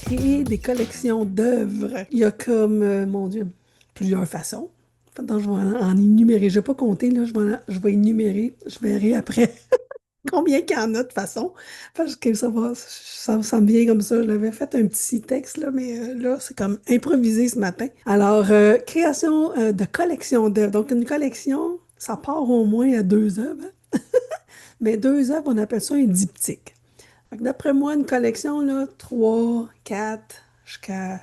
créer des collections d'œuvres. Il y a comme, mon Dieu, plusieurs façons. Donc, je vais en énumérer. Je ne vais pas compter, là, je vais énumérer. Je verrai après combien qu'il y en a de façon. Parce que ça me vient comme ça. Je l'avais fait un petit texte, là, mais là, c'est comme improvisé ce matin. Alors, création de collection d'œuvres. Donc, une collection, ça part au moins à deux œuvres, hein. Mais deux œuvres, on appelle ça un diptyque. Fait que d'après moi, une collection, là, 3, 4, jusqu'à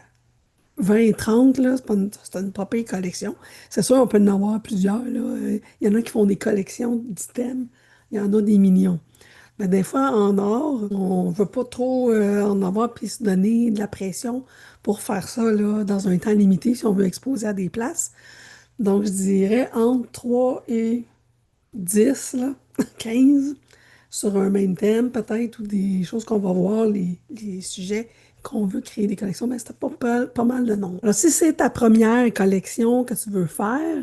20, 30, là, c'est une pas pire collection. C'est sûr, on peut en avoir plusieurs, là. Il y en a qui font des collections d'items. Il y en a des millions. Mais des fois, en or, on veut pas trop en avoir puis se donner de la pression pour faire ça, là, dans un temps limité si on veut exposer à des places. Donc, je dirais entre 3 et 10, là, 15 sur un même thème, peut-être, ou des choses qu'on va voir, les sujets qu'on veut créer des collections, mais c'est pas mal de noms. Alors, si c'est ta première collection que tu veux faire,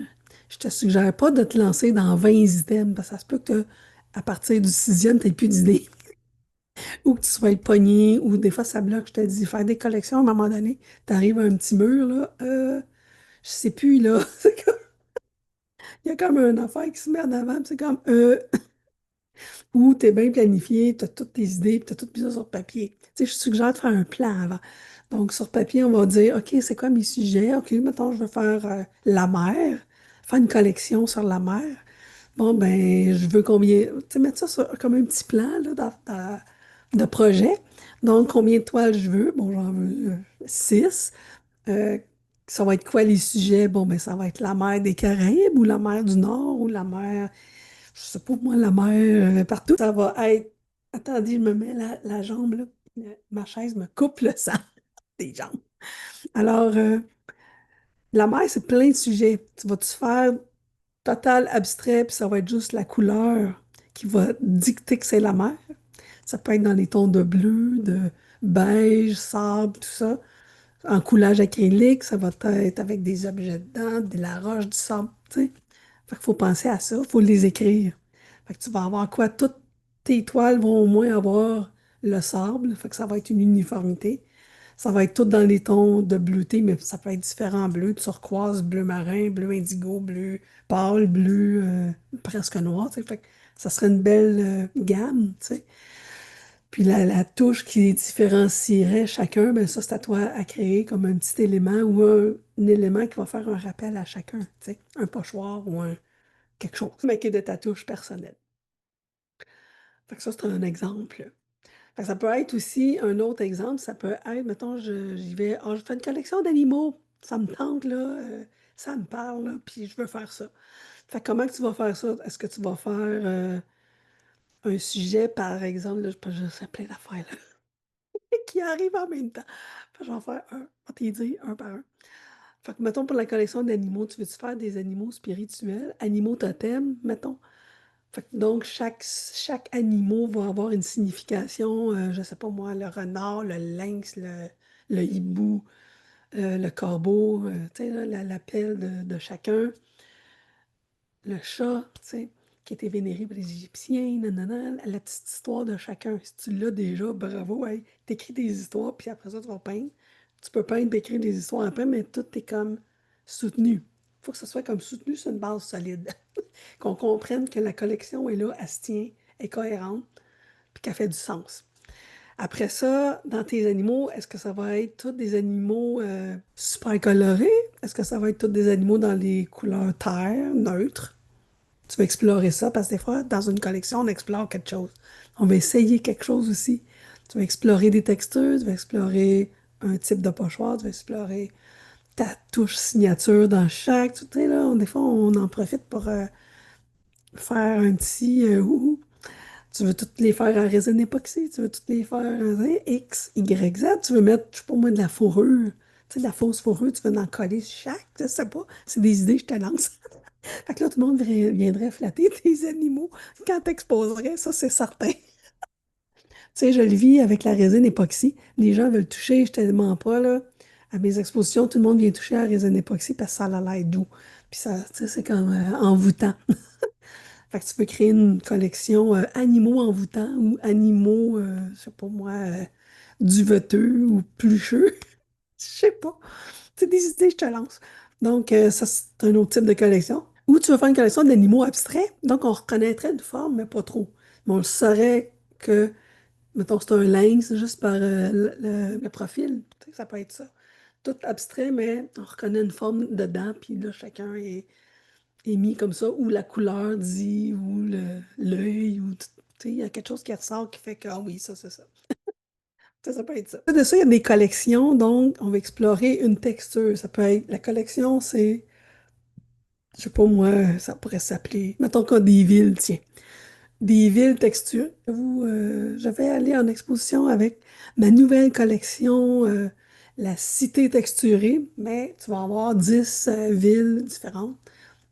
je te suggère pas de te lancer dans 20 items, parce que ça se peut que à partir du sixième, tu n'aies plus d'idées, ou que tu sois pogné, ou des fois, ça bloque. Je te dis, faire des collections, à un moment donné, tu arrives à un petit mur, là, je sais plus, là, il y a comme une affaire qui se met en avant, puis c'est comme, où tu es bien planifié, tu as toutes tes idées, tu as tout mis ça sur papier. Tu sais, je suggère de faire un plan avant. Donc, sur papier, on va dire, OK, c'est quoi mes sujets? OK, mettons, je veux faire la mer, faire une collection sur la mer. Bon, ben, je veux combien, tu sais, mettre ça comme un petit plan là, de projet. Donc, combien de toiles je veux? Bon, j'en veux 6. Euh, Ça va être quoi les sujets? Bon, ben, ça va être la mer des Caraïbes ou la mer du Nord ou la mer je sais pas, moi, la mer, partout. Ça va être. Attendez, je me mets la jambe, là. Ma chaise me coupe le sang des jambes. Alors, la mer, c'est plein de sujets. Tu vas-tu faire total abstrait, puis ça va être juste la couleur qui va dicter que c'est la mer? Ça peut être dans les tons de bleu, de beige, sable, tout ça. En coulage acrylique, ça va être avec des objets dedans, de la roche, du sable, tu sais. Fait qu'il faut penser à ça, il faut les écrire. Fait que tu vas avoir quoi? Toutes tes toiles vont au moins avoir le sable, fait que ça va être une uniformité. Ça va être tout dans les tons de bleuté, mais ça peut être différents bleus, turquoise, bleu marin, bleu indigo, bleu pâle, bleu presque noir, tu sais. Fait que ça serait une belle gamme, tu sais. Puis la touche qui différencierait chacun, ben ça, c'est à toi à créer comme un petit élément ou un élément qui va faire un rappel à chacun, tu sais, un pochoir ou quelque chose, mais qui est de ta touche personnelle. Fait que ça, c'est un exemple. Fait que ça peut être aussi un autre exemple, ça peut être, mettons, j'y vais, ah, je fais une collection d'animaux, ça me tente, là, ça me parle, là, puis je veux faire ça. Fait que comment que tu vas faire ça? Est-ce que tu vas faire un sujet, par exemple, là, je sais plein d'affaires, là, qui arrivent en même temps. Fait que je vais en faire un, on va t'y dire un par un. Fait que, mettons, pour la collection d'animaux, tu veux-tu faire des animaux spirituels, animaux totems, mettons? Fait que donc, chaque animal va avoir une signification, je sais pas moi, le renard, le lynx, le hibou, le corbeau, tu sais, là, l'appel de chacun, le chat, tu sais, qui était vénéré par les Égyptiens, nanana, la petite histoire de chacun. Si tu l'as déjà, bravo, hey, t'écris des histoires, puis après ça, tu vas peindre. Tu peux peindre, écrire des histoires après, mais tout est comme soutenu. Il faut que ce soit comme soutenu sur une base solide. Qu'on comprenne que la collection est là, elle se tient, est cohérente, puis qu'elle fait du sens. Après ça, dans tes animaux, est-ce que ça va être tous des animaux super colorés? Est-ce que ça va être tous des animaux dans les couleurs terre, neutres? Tu vas explorer ça parce que des fois, dans une collection, on explore quelque chose. On va essayer quelque chose aussi. Tu vas explorer des textures, tu vas explorer un type de pochoir, tu vas explorer ta touche signature dans chaque. Tu sais, là, des fois, on en profite pour faire un petit ouhou. Tu veux toutes les faire en résine époxy, tu veux toutes les faire en X, Y, Z, tu veux mettre, je sais pas moi, de la fourrure, tu sais, de la fausse fourrure, tu veux en coller sur chaque, je sais pas, c'est des idées, je te lance. Fait que là, tout le monde viendrait flatter tes animaux quand t'exposerais, ça c'est certain. Tu sais, je le vis avec la résine époxy, les gens veulent toucher, je te demande pas, là, à mes expositions, tout le monde vient toucher à la résine époxy parce que ça a l'air doux, puis ça, tu sais, c'est comme envoûtant. Fait que tu peux créer une collection animaux envoûtants ou animaux, je sais pas moi, duveteux ou plucheux. Je sais pas. C'est des idées, je te lance. Donc, ça, c'est un autre type de collection. Ou tu vas faire une collection d'animaux abstraits. Donc, on reconnaîtrait une forme, mais pas trop. Mais on le saurait que, mettons, c'est un lynx juste par le profil. Tu sais, ça peut être ça. Tout abstrait, mais on reconnaît une forme dedans, puis là, chacun est mis comme ça, ou la couleur dit, ou l'œil, ou tu sais, il y a quelque chose qui ressort qui fait que, ah oui, ça, c'est ça. Ça peut être ça. De ça, il y a des collections, donc on va explorer une texture. Ça peut être, la collection, c'est, je sais pas moi, ça pourrait s'appeler, mettons qu'on a des villes, tiens. Des villes texturées. Je vais aller en exposition avec ma nouvelle collection, la Cité texturée, mais tu vas avoir 10 villes différentes,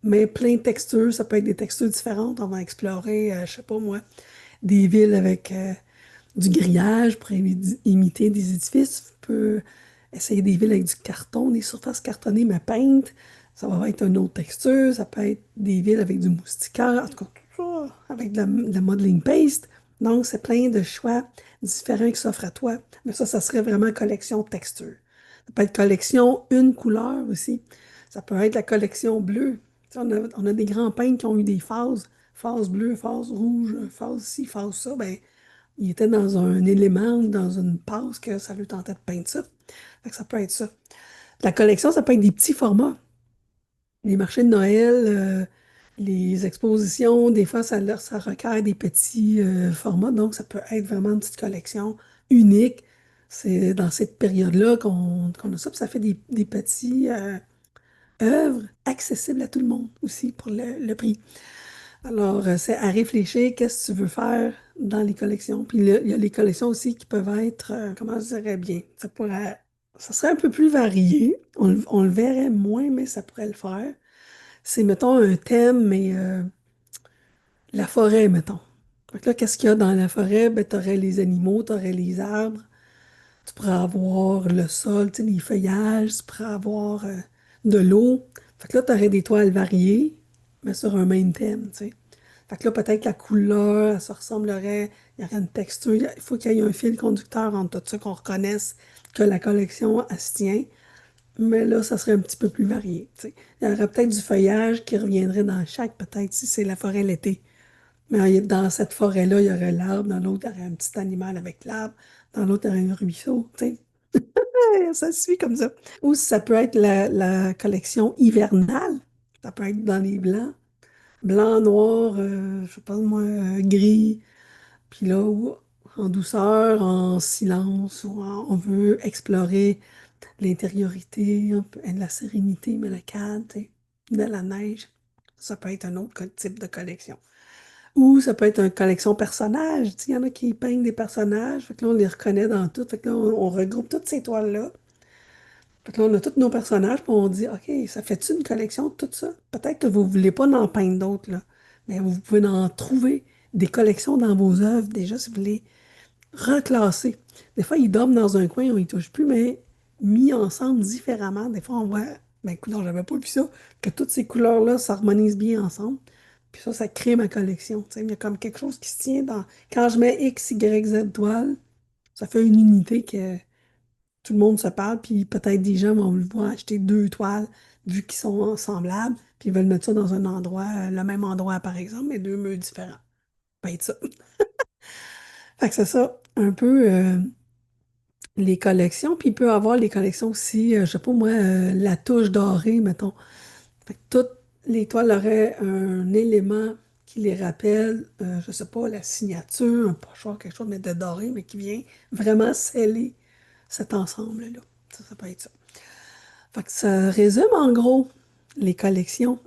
mais plein de textures. Ça peut être des textures différentes. On va explorer, je sais pas moi, des villes avec du grillage pour imiter des édifices. Tu peux essayer des villes avec du carton, des surfaces cartonnées mais peintes. Ça va être une autre texture. Ça peut être des villes avec du moustiquaire, en tout cas, tout ça, avec de la modeling paste. Donc, c'est plein de choix différents qui s'offrent à toi. Mais ça serait vraiment collection texture. Ça peut être collection une couleur aussi. Ça peut être la collection bleue. Tu sais, on a des grands peintres qui ont eu des phases, phase bleue, phase rouge, phase ci, phase ça. Ben, il était dans un élément, dans une passe que ça lui tentait de peindre ça. Fait que ça peut être ça. La collection, ça peut être des petits formats. Les marchés de Noël, les expositions, des fois, ça requiert des petits formats. Donc, ça peut être vraiment une petite collection unique. C'est dans cette période-là qu'on a ça. Puis ça fait des petits œuvres accessibles à tout le monde aussi pour le prix. Alors, c'est à réfléchir, qu'est-ce que tu veux faire dans les collections. Puis il y a les collections aussi qui peuvent être, comment je dirais bien, ça serait un peu plus varié. On le verrait moins, mais ça pourrait le faire. C'est, mettons, un thème, mais la forêt, mettons. Donc là, qu'est-ce qu'il y a dans la forêt? Ben, tu aurais les animaux, tu aurais les arbres, tu pourrais avoir le sol, tu sais, les feuillages, tu pourrais avoir de l'eau. Fait que là, tu aurais des toiles variées, mais sur un même thème, tu sais. Fait que là, peut-être la couleur, ça ressemblerait, il y aurait une texture, il faut qu'il y ait un fil conducteur entre tout ça, qu'on reconnaisse que la collection, elle se tient. Mais là, ça serait un petit peu plus varié, tu sais. Il y aurait peut-être du feuillage qui reviendrait dans chaque, peut-être, si c'est la forêt l'été. Mais dans cette forêt-là, il y aurait l'arbre, dans l'autre, il y aurait un petit animal avec l'arbre, dans l'autre, il y aurait un ruisseau, tu sais. Ouais, ça se suit comme ça. Ou ça peut être la collection hivernale. Ça peut être dans les blancs. Blanc, noir, je sais pas moi, gris. Puis là, en douceur, en silence, on veut explorer l'intériorité, un peu, et de la sérénité, mais le calme, tu sais, de la neige. Ça peut être un autre type de collection. Ou ça peut être une collection personnages. Tu sais, il y en a qui peignent des personnages. Fait que là, on les reconnaît dans tout. Fait que là, on regroupe toutes ces toiles-là. Fait que là, on a tous nos personnages, puis on dit, OK, ça fait-tu une collection de tout ça? Peut-être que vous ne voulez pas en peindre d'autres, là. Mais vous pouvez en trouver des collections dans vos œuvres, déjà, si vous voulez reclasser. Des fois, ils dorment dans un coin, on y touche plus, mais mis ensemble différemment. Des fois, on voit, ben écoute, non, j'avais pas vu ça, que toutes ces couleurs-là s'harmonisent bien ensemble. Puis ça crée ma collection. Tu sais, il y a comme quelque chose qui se tient dans. Quand je mets X, Y, Z toile, ça fait une unité que tout le monde se parle, puis peut-être des gens vont acheter deux toiles vu qu'ils sont semblables, puis ils veulent mettre ça dans un endroit, le même endroit par exemple, mais deux murs différents. Ça peut être ça. Fait que c'est ça, un peu les collections, puis il peut y avoir les collections aussi, je sais pas moi, la touche dorée, mettons. Fait que toutes les toiles auraient un élément qui les rappelle, je sais pas, la signature, un pochoir, quelque chose, mais de doré, mais qui vient vraiment sceller cet ensemble-là. Ça peut être ça. Fait que ça résume en gros les collections.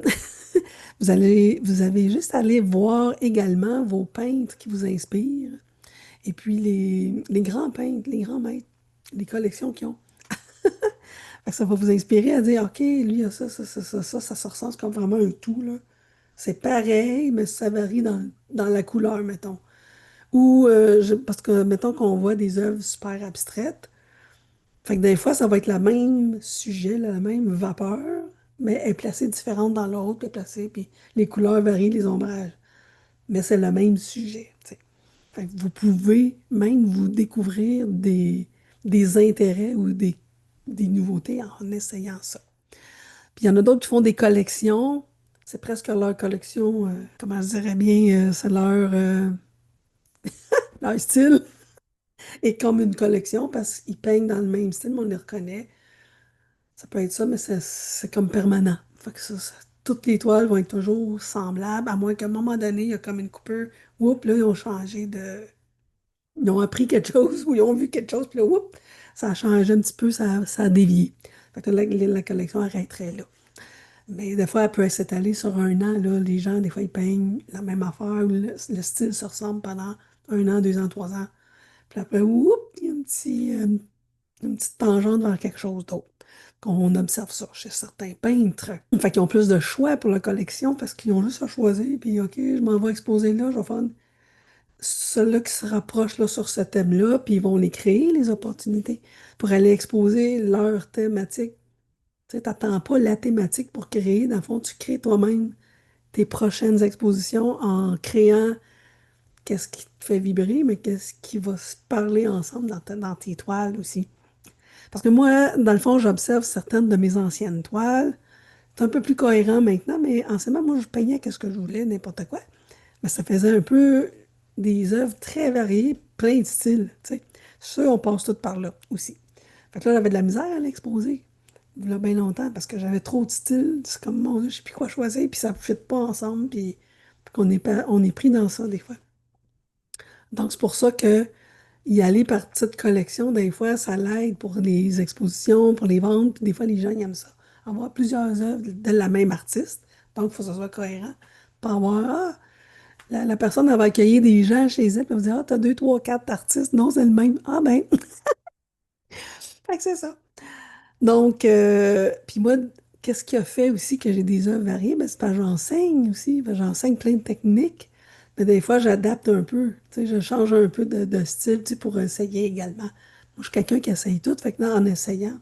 Vous avez juste à aller voir également vos peintres qui vous inspirent. Et puis les grands peintres, les grands maîtres, les collections qu'ils ont. Fait que ça va vous inspirer à dire, OK, lui, il a ça se ressent comme vraiment un tout, là. C'est pareil, mais ça varie dans la couleur, mettons. Ou, parce que, mettons qu'on voit des œuvres super abstraites, fait que des fois, ça va être le même sujet, là, la même vapeur, mais elle est placée différente dans l'autre, elle est placée, puis les couleurs varient, les ombrages. mais c'est le même sujet, tu sais. Fait que vous pouvez même vous découvrir des intérêts ou des nouveautés en essayant ça. Puis il y en a d'autres qui font des collections. C'est presque leur collection, comment je dirais bien, c'est leur style est comme une collection parce qu'ils peignent dans le même style, mais on les reconnaît. Ça peut être ça, mais c'est comme permanent. Fait que toutes les toiles vont être toujours semblables, à moins qu'à un moment donné, il y a comme une coupure. Oups, là, ils ont changé de. Ils ont appris quelque chose ou ils ont vu quelque chose, puis là, oups, ça a changé un petit peu, ça a dévié. Fait que là, la collection arrêterait là. Mais des fois, elle peut s'étaler sur un an. Là. Les gens, des fois, ils peignent la même affaire, ou le style se ressemble pendant un an, 2 ans, 3 ans. Puis après, oups, il y a une petite tangente vers quelque chose d'autre. On observe ça chez certains peintres. Fait qu'ils ont plus de choix pour la collection parce qu'ils ont juste à choisir. Puis, OK, je m'en vais exposer là, je vais faire ceux-là qui se rapprochent là, sur ce thème-là, puis ils vont les créer, les opportunités, pour aller exposer leur thématique. Tu sais, t'attends pas la thématique pour créer. Dans le fond, tu crées toi-même tes prochaines expositions en créant qu'est-ce qui te fait vibrer, mais qu'est-ce qui va se parler ensemble dans tes toiles aussi. Parce que moi, dans le fond, j'observe certaines de mes anciennes toiles. C'est un peu plus cohérent maintenant, mais anciennement, moi, je peignais qu'est-ce que je voulais, n'importe quoi. Mais ça faisait un peu des œuvres très variées, plein de styles, tu sais. Ça, on passe tout par là aussi. Fait que là, j'avais de la misère à l'exposer. Il y a bien longtemps, parce que j'avais trop de styles. C'est comme, mon Dieu, je sais plus quoi choisir, puis ça ne fit pas ensemble, puis qu'on est, on est pris dans ça des fois. Donc, c'est pour ça que y aller par petite collection, des fois, ça l'aide pour les expositions, pour les ventes, puis des fois, les gens ils aiment ça. Avoir plusieurs œuvres de la même artiste, donc il faut que ça soit cohérent. Pas avoir, la personne elle va accueillir des gens chez elle, puis elle va dire, ah, t'as deux, trois, quatre artistes. Non, c'est le même. Ah ben, fait que c'est ça. Donc, puis moi, qu'est-ce qui a fait aussi que j'ai des œuvres variées? Ben, c'est parce que j'enseigne aussi. Ben, j'enseigne plein de techniques. Mais des fois, j'adapte un peu. Tu sais, je change un peu de style, tu sais, pour essayer également. Moi, je suis quelqu'un qui essaye tout. Fait que là, en essayant,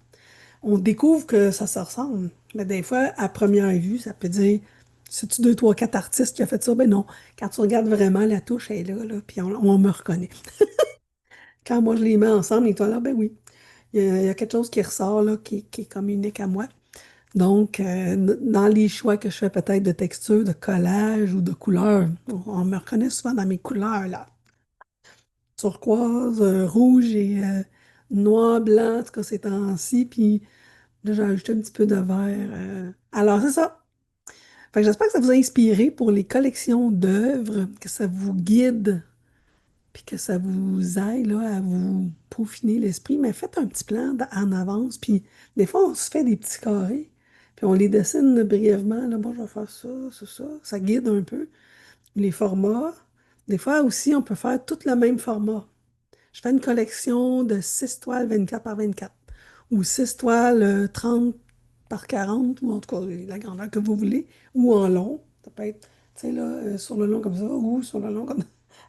on découvre que ça se ressemble. Mais des fois, à première vue, ça peut dire, c'est-tu deux, trois, quatre artistes qui ont fait ça? Ben non. Quand tu regardes vraiment, la touche est là, puis on me reconnaît. Quand moi, je les mets ensemble, et toi là, ben oui. Il y a quelque chose qui ressort là, qui est comme unique à moi. Donc, dans les choix que je fais peut-être de texture, de collage ou de couleur, on me reconnaît souvent dans mes couleurs, là. Turquoise, rouge et noir, blanc, en tout cas ces temps-ci. Puis là, j'ai ajouté un petit peu de vert. Alors, c'est ça. Fait que j'espère que ça vous a inspiré pour les collections d'œuvres, que ça vous guide puis que ça vous aide là, à vous peaufiner l'esprit, mais faites un petit plan en avance, puis des fois, on se fait des petits carrés, puis on les dessine brièvement, là, bon, je vais faire ça, ça guide un peu. Les formats, des fois aussi, on peut faire tout le même format. Je fais une collection de 6 toiles 24 par 24, ou 6 toiles 30 par 40, ou en tout cas, la grandeur que vous voulez, ou en long, ça peut être, tu sais, là, sur le long comme ça, ou sur le long comme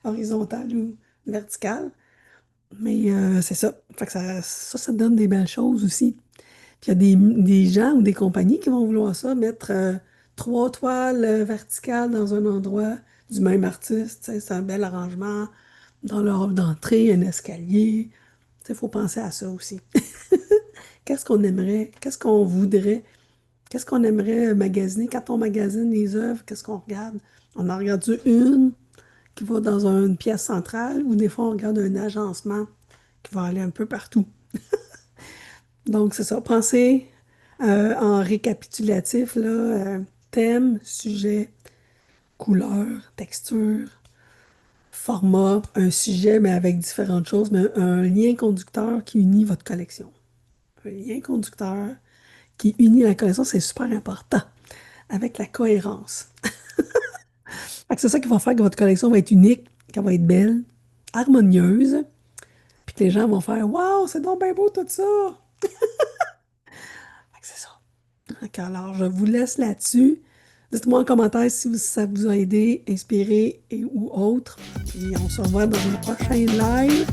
horizontal ou vertical. Mais c'est ça. Fait que ça donne des belles choses aussi. Puis il y a des gens ou des compagnies qui vont vouloir ça, mettre 3 toiles verticales dans un endroit du même artiste. Tu sais, c'est un bel arrangement. Dans leur hall d'entrée, un escalier. Il faut penser à ça aussi. Qu'est-ce qu'on aimerait? Qu'est-ce qu'on voudrait? Qu'est-ce qu'on aimerait magasiner? Quand on magasine les œuvres, qu'est-ce qu'on regarde? On en regarde une qui va dans une pièce centrale ou des fois on regarde un agencement qui va aller un peu partout. Donc, c'est ça. Pensez en récapitulatif, là, thème, sujet, couleur, texture, format, un sujet, mais avec différentes choses, mais un lien conducteur qui unit votre collection. Un lien conducteur qui unit la collection, c'est super important, avec la cohérence. Fait que c'est ça qui va faire que votre collection va être unique, qu'elle va être belle, harmonieuse, puis que les gens vont faire Waouh, c'est donc bien beau tout ça! Fait que c'est ça. Donc, alors, je vous laisse là-dessus. Dites-moi en commentaire si ça vous a aidé, inspiré et ou autre. Puis on se revoit dans une prochaine live.